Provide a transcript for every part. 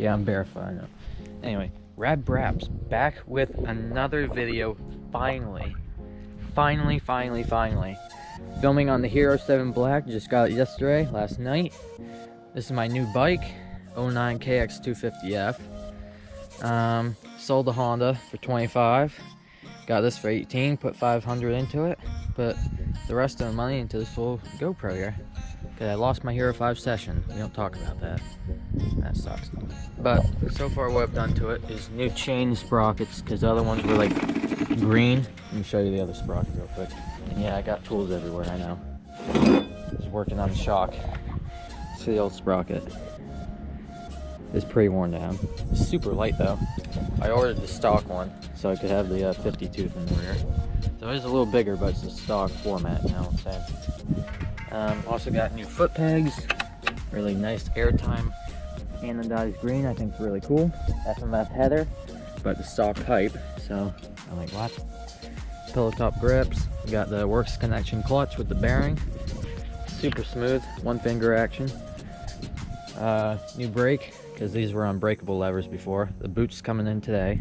Yeah, I'm barefoot, I know. Anyway, BRapps back with another video. Finally. Filming on the Hero 7 Black. Just got it yesterday, last night. This is my new bike, 09 KX250F. Sold the Honda for 25. Got this for 18. Put 500 into it. Put the rest of the money into this little GoPro here. Cause I lost my Hero 5 session. We don't talk about that. That sucks. But so far, what I've done to it is new chain sprockets, because the other ones were like green. Let me show you the other sprocket real quick. And yeah, I got tools everywhere. I know. Just working on the shock. See the old sprocket. It's pretty worn down. It's super light though. I ordered the stock one so I could have the 50 tooth in the rear. So it is a little bigger, but it's the stock format. You know what I'm saying? Also got new foot pegs. Really nice airtime anodized green. I think it's really cool. FMF header, but the stock pipe. So I'm like, what? Pillow top grips. Got the works connection clutch with the bearing. Super smooth, one finger action. New brake, because these were unbreakable levers before. The boot's coming in today.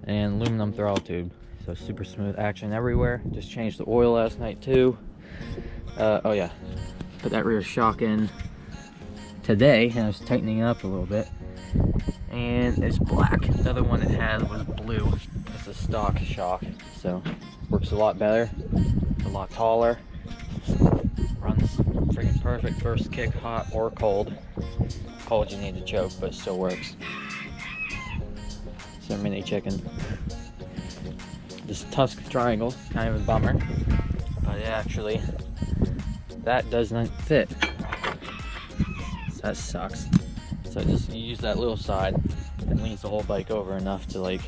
And aluminum throttle tube. So super smooth action everywhere. Just changed the oil last night too. Oh yeah, put that rear shock in today, and I was tightening it up a little bit. And it's black. The other one it had was blue. It's a stock shock, so works a lot better, a lot taller. Runs freaking perfect. First kick, hot or cold. Cold you need to choke, but it still works. It's a mini chicken. This tusk triangle, kind of a bummer, but yeah, actually that doesn't fit. So that sucks. So just use that little side and leans the whole bike over enough to like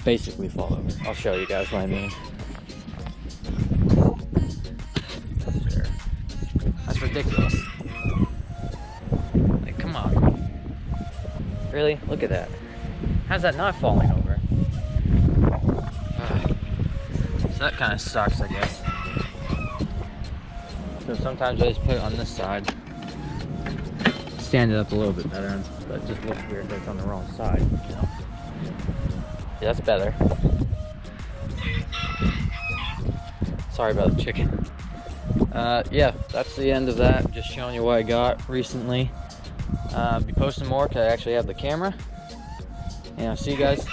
basically fall over. I'll show you guys what I mean. Sure. That's ridiculous. Like, come on. Really? Look at that. How's that not falling over? So that kind of sucks, I guess. So sometimes I just put it on this side. Stand it up a little bit better, but it just looks weird that it's on the wrong side, you know? Yeah, that's better. Sorry about the chicken. Yeah, that's the end of that. Just showing you what I got recently. Be posting more because I actually have the camera. And I'll see you guys.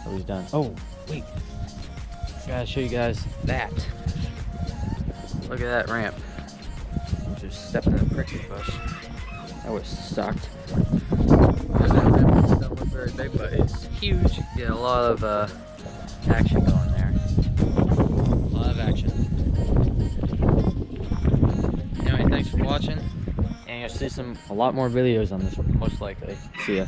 Oh, he's done. Oh, wait. Gotta show you guys that. Look at that ramp. I'm just stepping in a prickly bush. That would sucked. That ramp doesn't look very big, but it's huge. You get a lot of action going there. A lot of action. Anyway, thanks for watching. And you'll see a lot more videos on this one, most likely. See ya.